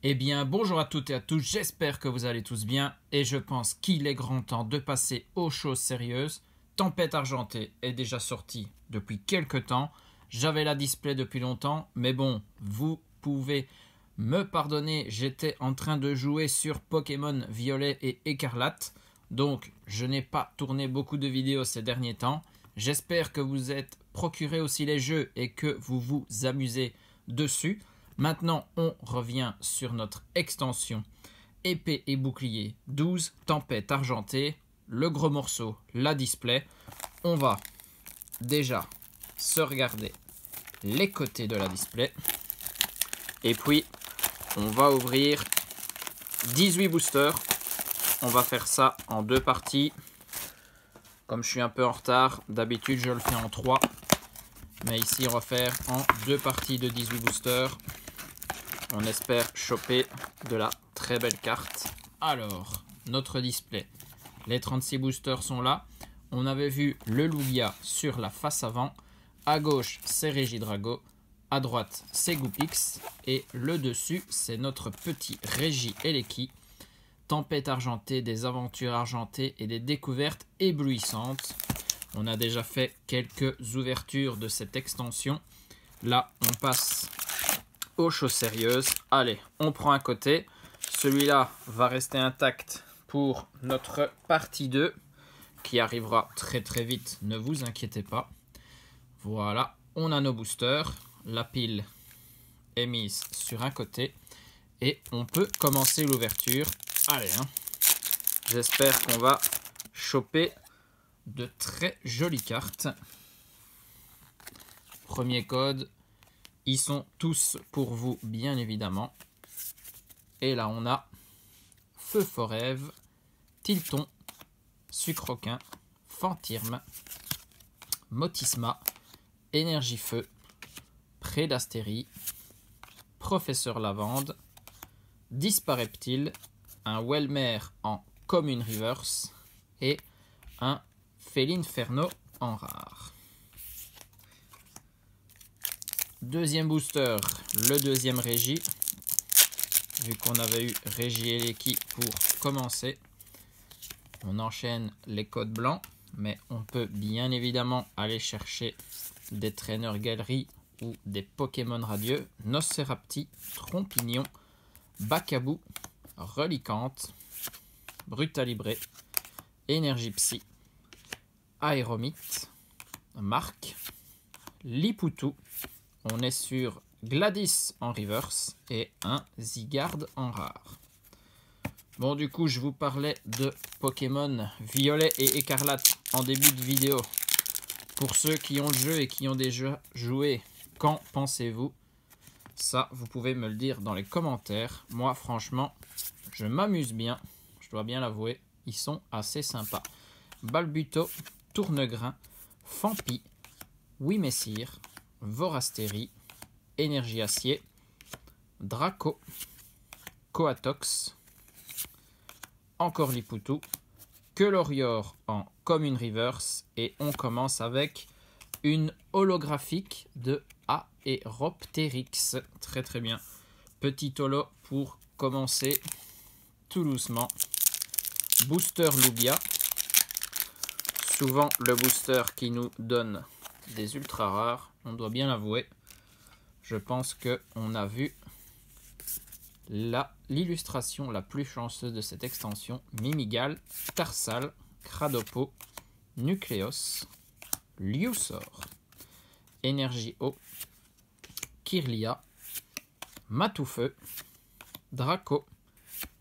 Eh bien, bonjour à toutes et à tous, j'espère que vous allez tous bien et je pense qu'il est grand temps de passer aux choses sérieuses. Tempête argentée est déjà sortie depuis quelques temps, j'avais la display depuis longtemps, mais bon, vous pouvez me pardonner, j'étais en train de jouer sur Pokémon Violet et Écarlate, donc je n'ai pas tourné beaucoup de vidéos ces derniers temps. J'espère que vous êtes procuré aussi les jeux et que vous vous amusez dessus. Maintenant, on revient sur notre extension épée et bouclier 12, tempête argentée, le gros morceau, la display. On va déjà se regarder les côtés de la display. Et puis, on va ouvrir 18 boosters. On va faire ça en deux parties. Comme je suis un peu en retard, d'habitude je le fais en 3. Mais ici, on va faire en deux parties de 18 boosters. On espère choper de la très belle carte. Alors, notre display. Les 36 boosters sont là. On avait vu le Lugia sur la face avant. À gauche, c'est Regidrago. À droite, c'est Goupix. Et le dessus, c'est notre petit Regieleki. Tempête argentée, des aventures argentées et des découvertes éblouissantes. On a déjà fait quelques ouvertures de cette extension. Là, on passe aux choses sérieuses. Allez, on prend un côté. Celui-là va rester intact pour notre partie 2 qui arrivera très très vite, ne vous inquiétez pas. Voilà, on a nos boosters. La pile est mise sur un côté et on peut commencer l'ouverture. Allez, j'espère qu'on va choper de très jolies cartes. Premier code. Ils sont tous pour vous, bien évidemment. Et là, on a Feu Forève, Tilton, Sucroquin, Fantirme, Motisma, Énergie Feu, Prédastérie, Professeur Lavande, Dispareptile, un Welmer en Commune Reverse et un Félinferno en rare. Deuxième booster, le deuxième Régie. Vu qu'on avait eu Regieleki pour commencer, on enchaîne les codes blancs, mais on peut bien évidemment aller chercher des traîneurs galeries ou des Pokémon radieux. Nosferapti, Trompignon, Bacabou, Relicante, Brutalibré, Énergie Psy, Aéromite, Marc, Lipoutou. On est sur Gladys en reverse et un Zygarde en rare. Bon, du coup, je vous parlais de Pokémon Violet et Écarlate en début de vidéo. Pour ceux qui ont le jeu et qui ont déjà joué, qu'en pensez-vous? Ça, vous pouvez me le dire dans les commentaires. Moi, franchement, je m'amuse bien. Je dois bien l'avouer. Ils sont assez sympas. Balbuto, Tournegrain, Fampi, Wimessir, Vorastérie, Énergie Acier, Draco, Coatox, encore Lipoutou, Quelorior en Commune Reverse et on commence avec une holographique de Aeropteryx. Très très bien. Petit holo pour commencer tout doucement. Booster Lugia. Souvent le booster qui nous donne des ultra rares, on doit bien l'avouer. Je pense qu'on a vu l'illustration la plus chanceuse de cette extension. Mimigal, Tarsal, Cradopo, Nucleos, Liusor, Énergie Eau, Kirlia, Matoufeu, Draco.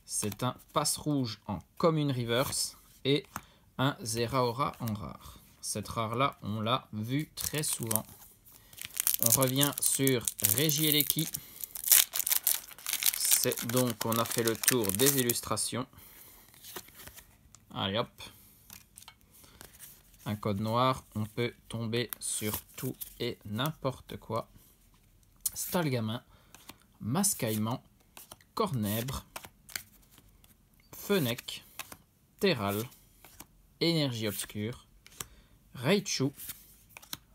C'est un passe rouge en Commune Reverse et un Zeraora en rare. Cette rare-là, on l'a vu très souvent. On revient sur Regieleki. C'est donc qu'on a fait le tour des illustrations. Allez hop. Un code noir, on peut tomber sur tout et n'importe quoi. Stalgamin, Mascaillement, Cornèbre, Fenech, Terral, Énergie Obscure, Raichu,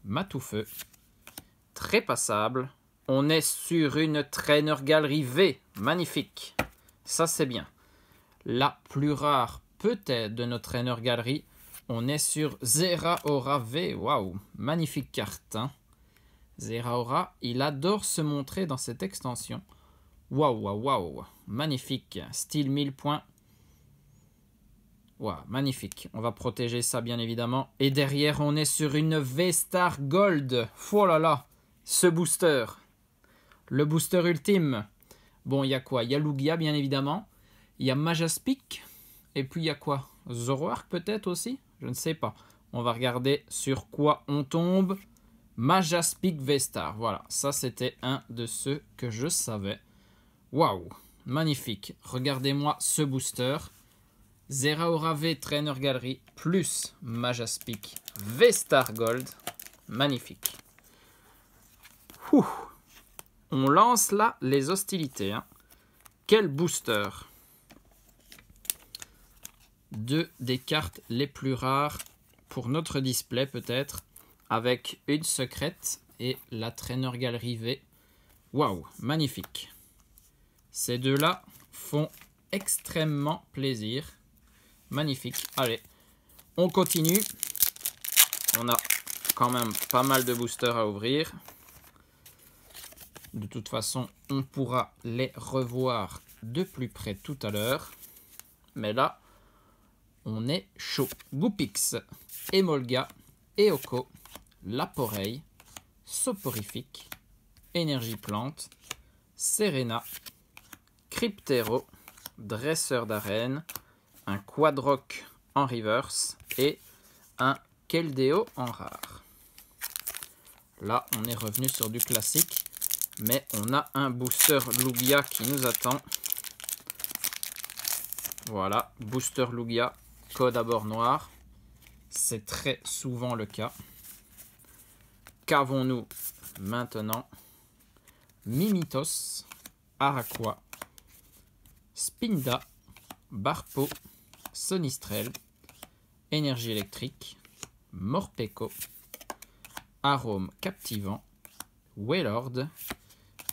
Matoufeu, Trépassable, On est sur une Trainer Gallery V. Magnifique. Ça, c'est bien. La plus rare, peut-être, de notre Trainer Gallery. On est sur Zeraora V. Waouh. Magnifique carte. Hein. Zeraora, il adore se montrer dans cette extension. Waouh, waouh, waouh. Magnifique. Style 1000 points. Waouh, magnifique. On va protéger ça, bien évidemment. Et derrière, on est sur une V-Star Gold. Oh là là. Ce booster. Le booster ultime. Bon, il y a quoi? Il y a Lugia, bien évidemment. Il y a Majaspic. Et puis, il y a quoi? Zoroark, peut-être aussi? Je ne sais pas. On va regarder sur quoi on tombe. Majaspic V-Star. Voilà, ça, c'était un de ceux que je savais. Waouh, magnifique. Regardez-moi ce booster. Zeraora V Trainer Gallery plus Majaspic V-Star Gold. Magnifique. Ouh. On lance là les hostilités. Hein. Quel booster! Deux des cartes les plus rares pour notre display peut-être. Avec une secrète et la Trainer Gallery V. Waouh, magnifique. Ces deux-là font extrêmement plaisir. Magnifique. Allez, on continue. On a quand même pas mal de boosters à ouvrir. De toute façon, on pourra les revoir de plus près tout à l'heure. Mais là, on est chaud. Goupix, Emolga, Eoko, Laporeille, Soporifique, Énergie Plante, Serena, Cryptero, Dresseur d'arène, un Quadrock en reverse et un Keldeo en rare. Là, on est revenu sur du classique, mais on a un booster Lugia qui nous attend. Voilà, booster Lugia, code à bord noir. C'est très souvent le cas. Qu'avons-nous maintenant? Mimitos, Araqua, Spinda, Barpo, Sonistrel, Énergie électrique, Morpeko, Arôme captivant, Wailord,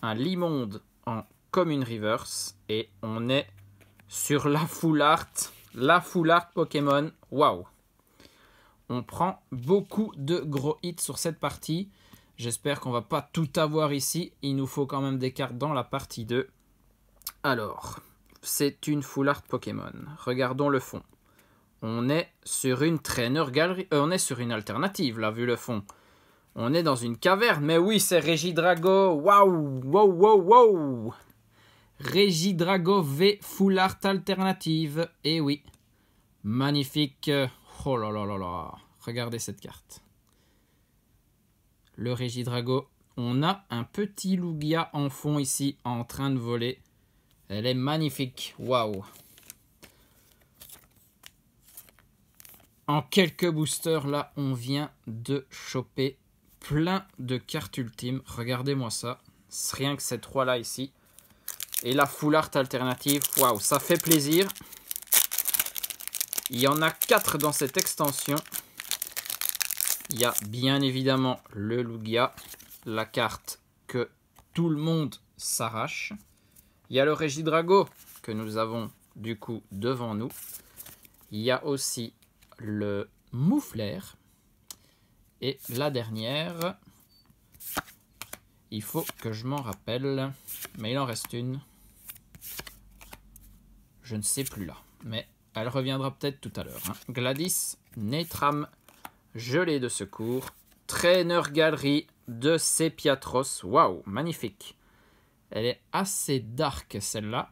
un Limonde en Commune Reverse et on est sur la Full Art Pokémon. Waouh! On prend beaucoup de gros hits sur cette partie. J'espère qu'on va pas tout avoir ici. Il nous faut quand même des cartes dans la partie 2. Alors, c'est une Full Art Pokémon. Regardons le fond. On est sur une Trainer Gallery. On est sur une alternative, là, vu le fond. On est dans une caverne. Mais oui, c'est Regidrago. Waouh! Wow, wow, wow! Regidrago V Full Art Alternative. Et oui. Magnifique. Oh là là là là. Regardez cette carte. Le Regidrago. On a un petit Lugia en fond ici en train de voler. Elle est magnifique. Waouh. En quelques boosters là, on vient de choper plein de cartes ultimes. Regardez-moi ça. C'est rien que ces trois là ici. Et la Full Art alternative. Waouh, ça fait plaisir. Il y en a 4 dans cette extension. Il y a bien évidemment le Lugia, la carte que tout le monde s'arrache. Il y a le Regidrago que nous avons du coup devant nous. Il y a aussi le Moufleur. Et la dernière, il faut que je m'en rappelle, mais il en reste une. Je ne sais plus là, mais elle reviendra peut-être tout à l'heure. Hein. Gladys, Netram, Gelée de secours, Trainer Gallery de Sepiatros. Waouh, magnifique. Elle est assez dark celle-là,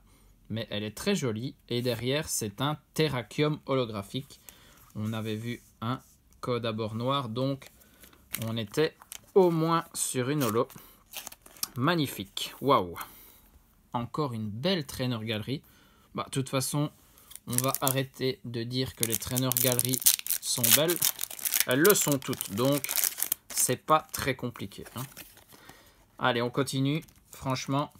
mais elle est très jolie. Et derrière, c'est un Terrakium holographique. On avait vu un code à bord noir, donc on était au moins sur une holo. Magnifique, waouh. Encore une belle Trainer Gallery. Bah, de toute façon, on va arrêter de dire que les Trainer Gallery sont belles. Elles le sont toutes, donc c'est pas très compliqué. Hein. Allez, on continue. Franchement,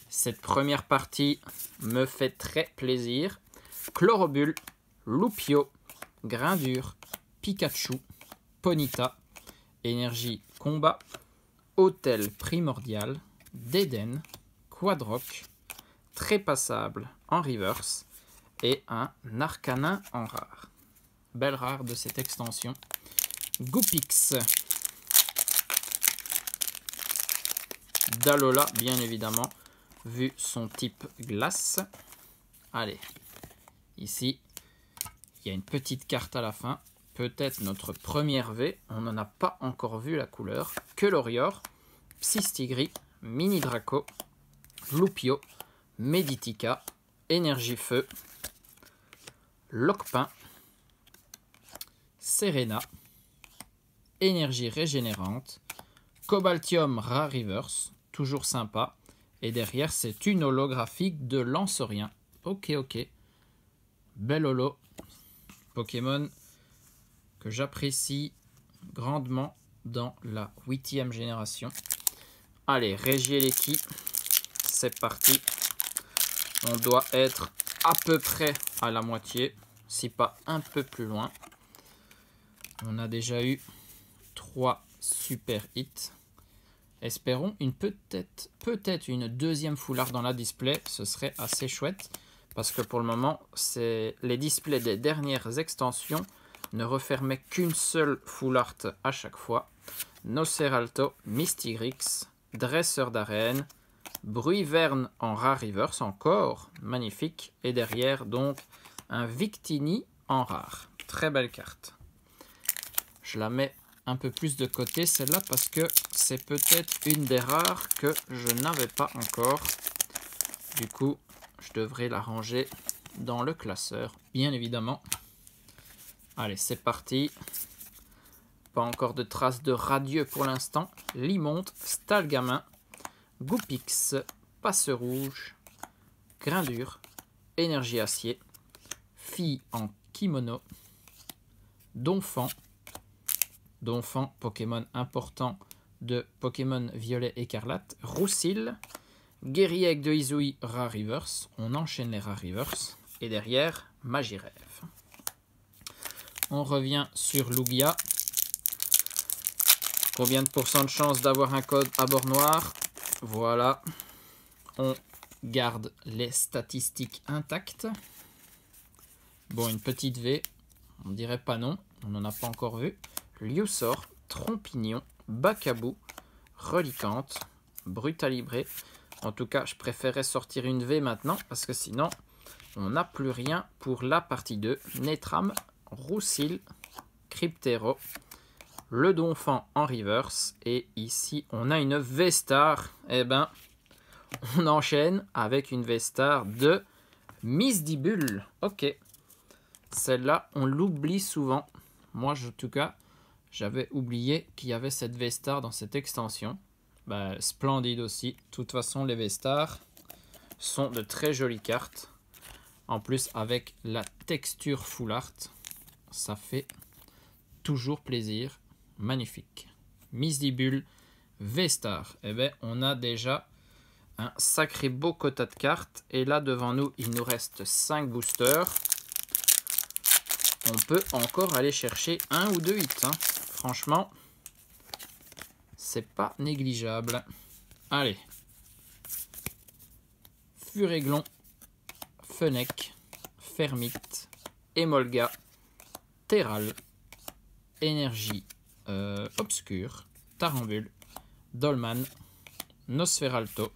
cette première partie me fait très plaisir. Chlorobule, Loupio, Grindure, Pikachu, Ponyta, Énergie Combat, Hôtel Primordial, Déden, Quadrock, Trépassable en reverse et un Arcanin en rare. Belle rare de cette extension. Goopix. Dalola, bien évidemment, vu son type glace. Allez, ici, il y a une petite carte à la fin. Peut-être notre première V. On n'en a pas encore vu la couleur. Quelorior, Psystigris, Mini Draco, Loupio, Meditica, Énergie Feu, Lockpin, Serena, Énergie Régénérante, Cobaltium Rare Reverse, toujours sympa. Et derrière, c'est une holographique de Lanceurien. Ok. Belle holo. Pokémon que j'apprécie grandement dans la 8e génération. Allez, Regieleki, c'est parti. On doit être à peu près à la moitié, si pas un peu plus loin. On a déjà eu 3 super hits. Espérons peut-être une deuxième full art dans la display, ce serait assez chouette. Parce que pour le moment, les displays des dernières extensions ne refermaient qu'une seule full art à chaque fois. Noceralto, Mystigrix, Dresseur d'arène, Bruiverne en rare reverse encore, magnifique. Et derrière donc un Victini en rare. Très belle carte. Je la mets un peu plus de côté celle-là parce que c'est peut-être une des rares que je n'avais pas encore. Du coup, je devrais la ranger dans le classeur, bien évidemment. Allez, c'est parti. Pas encore de traces de radieux pour l'instant. Limonte, Stalgamin, Goopix, Passerouge, Grindure, Énergie Acier, Fille en Kimono, Donphan, Pokémon important de Pokémon Violet Écarlate, Roussil, Guerrier de Izui, Rare Reverse. On enchaîne les Rare Reverse. Et derrière, Magirève. On revient sur Lugia. Combien de pourcents de chance d'avoir un code à bord noir? Voilà. On garde les statistiques intactes. Bon, une petite V. On dirait pas non. On n'en a pas encore vu. Liusor, Trompignon, Bacabou, Relicante, Brutalibré. En tout cas, je préférais sortir une V maintenant parce que sinon, on n'a plus rien pour la partie 2. Netram, Roussil, Cryptero, le Donphan en reverse. Et ici, on a une V-Star. Eh ben, on enchaîne avec une V-Star de Misdibule. Ok. Celle-là, on l'oublie souvent. Moi, en tout cas, j'avais oublié qu'il y avait cette V-Star dans cette extension. Bah, splendide aussi. De toute façon, les V-Stars sont de très jolies cartes. En plus, avec la texture full art, ça fait toujours plaisir. Magnifique. Misdibule, V-Star. Eh bien, on a déjà un sacré beau quota de cartes. Et là, devant nous, il nous reste 5 boosters. On peut encore aller chercher un ou deux hits. Hein. Franchement, c'est pas négligeable. Allez. Furéglon, Fennec, Fermite, Emolga, Terral, Énergie Obscure, Tarambule, Dolman, Nosferalto.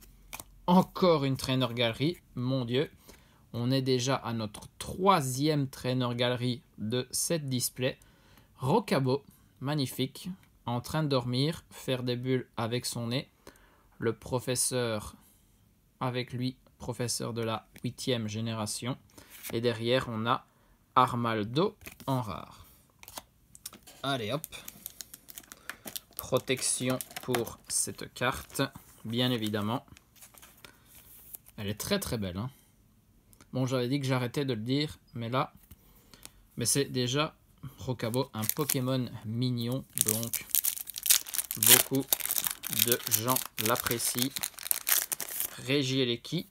Encore une Trainer Gallery, mon Dieu. On est déjà à notre 3e Trainer Gallery de cette display. Rocabo, magnifique, en train de dormir, faire des bulles avec son nez. Le professeur, avec lui, professeur de la 8e génération. Et derrière, on a Armaldo en rare. Allez, hop. Protection pour cette carte, bien évidemment. Elle est très très belle. Hein. Bon, j'avais dit que j'arrêtais de le dire, mais là, c'est déjà Rocabo, un Pokémon mignon, donc beaucoup de gens l'apprécient. Regieleki,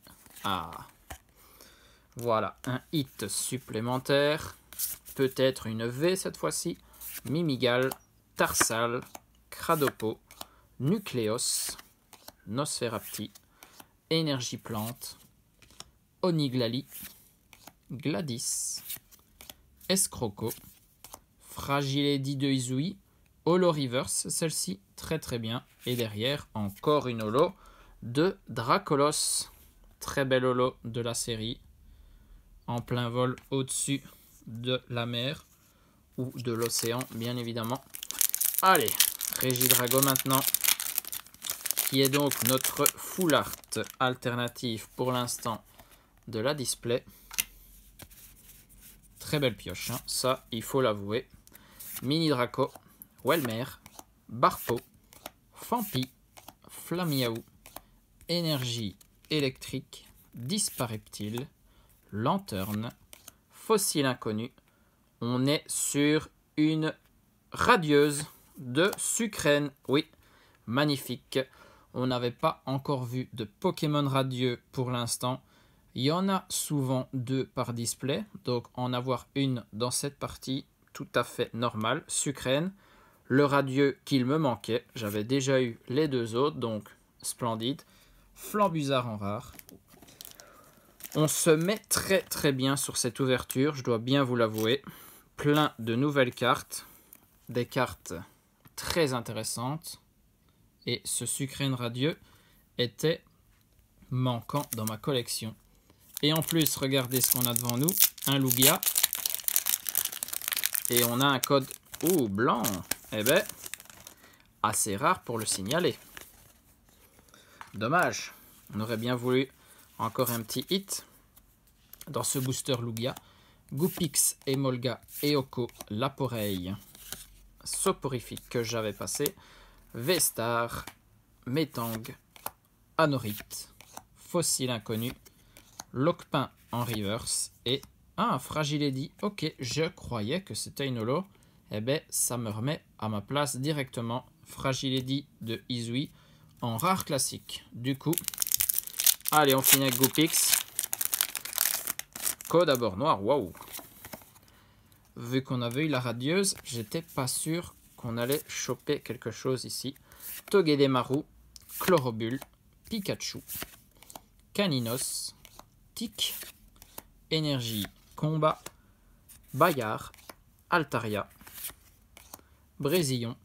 voilà, un hit supplémentaire, peut-être une V cette fois-ci. Mimigal, Tarsal, Cradopo, Nucléos, Nosferapti, Énergie Plante, Oniglali, Gladys, Escroco, Fragiledy de Izui, Holo Reverse, celle-ci très très bien. Et derrière, encore une holo de Dracolos. Très belle holo de la série. En plein vol au-dessus de la mer ou de l'océan, bien évidemment. Allez, Régidrago maintenant, qui est donc notre full art alternative pour l'instant de la display. Très belle pioche, hein, ça il faut l'avouer. Mini Draco, Welmer, Barpo, Fampi, Flamiaou, Énergie électrique, Dispareptile, Lanterne, Fossile inconnu. On est sur une radieuse de Sucrène. Oui, magnifique. On n'avait pas encore vu de Pokémon radieux pour l'instant. Il y en a souvent 2 par display, donc en avoir une dans cette partie, tout à fait normal. Sucrène, le radieux qu'il me manquait. J'avais déjà eu les 2 autres, donc splendide. Flambuzard en rare. On se met très très bien sur cette ouverture, je dois bien vous l'avouer. Plein de nouvelles cartes, des cartes très intéressantes. Et ce Sucrène radieux était manquant dans ma collection. Et en plus, regardez ce qu'on a devant nous, un Lugia. Et on a un code blanc. Eh ben, assez rare pour le signaler. Dommage, on aurait bien voulu encore un petit hit dans ce booster Lugia. Goupix, Emolga, Eoko, Laporeille, Soporifique que j'avais passé, Vestar, Metang, Anorite, Fossile inconnu, Lockpin en reverse et un Fragiledy. Ok, je croyais que c'était une holo. Eh bien, ça me remet à ma place directement. Fragiledy de Izui en rare classique. Du coup, allez, on finit avec Goupix. Code à bord noir, waouh! Vu qu'on avait eu la radieuse, j'étais pas sûr qu'on allait choper quelque chose ici. Togedemaru, Chlorobule, Pikachu, Caninos, Tic, Énergie, Combat, Bayard, Altaria, Brésillon,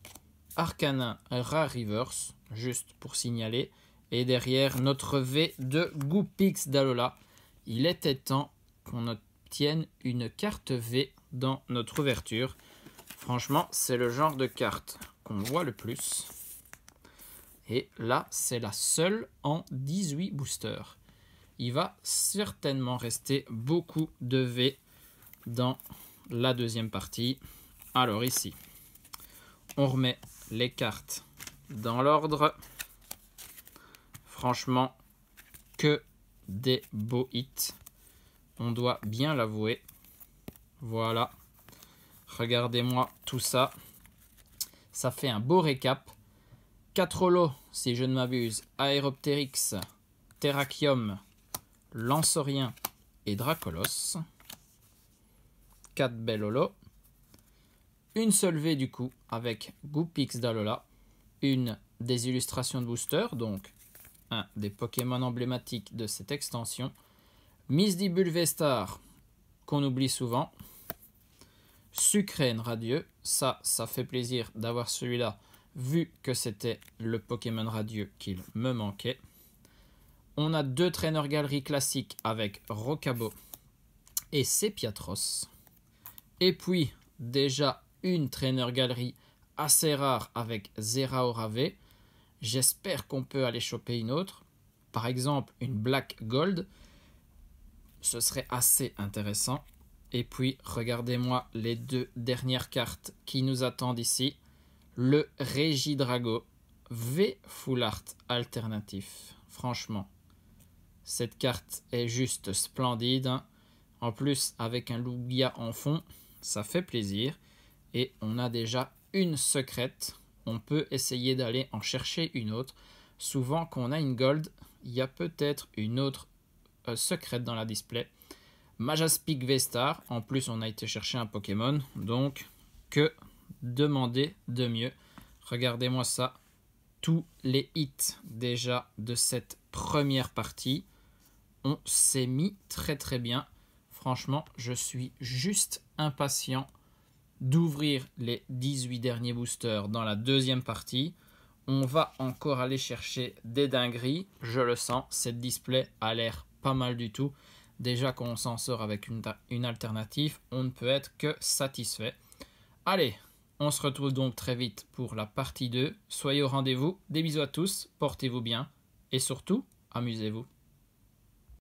Arcanin, Rare Reverse, juste pour signaler. Et derrière, notre V de Goupix d'Alola. Il était temps qu'on obtienne une carte V dans notre ouverture. Franchement, c'est le genre de carte qu'on voit le plus. Et là, c'est la seule en 18 boosters. Il va certainement rester beaucoup de V dans la deuxième partie. Alors ici, on remet les cartes dans l'ordre. Franchement, que des beaux hits. On doit bien l'avouer. Voilà. Regardez-moi tout ça. Ça fait un beau récap. 4 holos, si je ne m'abuse. Aeropteryx, Terrakium, Lansorien et Dracolos. 4 belles holos. Une seule V du coup avec Goupix d'Alola. Une des illustrations de booster, donc un des Pokémon emblématiques de cette extension. Misdibule Vestar, qu'on oublie souvent. Sucrène radieux, ça fait plaisir d'avoir celui-là, vu que c'était le Pokémon radieux qu'il me manquait. On a 2 traîneurs galeries classiques avec Rocabo et Sepiatros. Et puis, déjà une traîneur galerie assez rare avec Zeraora-V. J'espère qu'on peut aller choper une autre. Par exemple, une Black Gold. Ce serait assez intéressant. Et puis, regardez-moi les 2 dernières cartes qui nous attendent ici. Le Régidrago V Full Art alternatif. Franchement, cette carte est juste splendide. Hein. En plus, avec un Lugia en fond, ça fait plaisir. Et on a déjà une secrète. On peut essayer d'aller en chercher une autre. Souvent, quand on a une Gold, il y a peut-être une autre secrète dans la display. Majaspic Vestar, en plus on a été chercher un Pokémon, donc que demander de mieux? Regardez-moi ça, tous les hits déjà de cette première partie. On s'est mis très très bien. Franchement, je suis juste impatient d'ouvrir les 18 derniers boosters dans la deuxième partie. On va encore aller chercher des dingueries. Je le sens, cette display a l'air pas mal du tout. Déjà qu'on s'en sort avec une alternative, on ne peut être que satisfait. Allez, on se retrouve donc très vite pour la partie 2. Soyez au rendez-vous. Des bisous à tous, portez-vous bien et surtout, amusez-vous.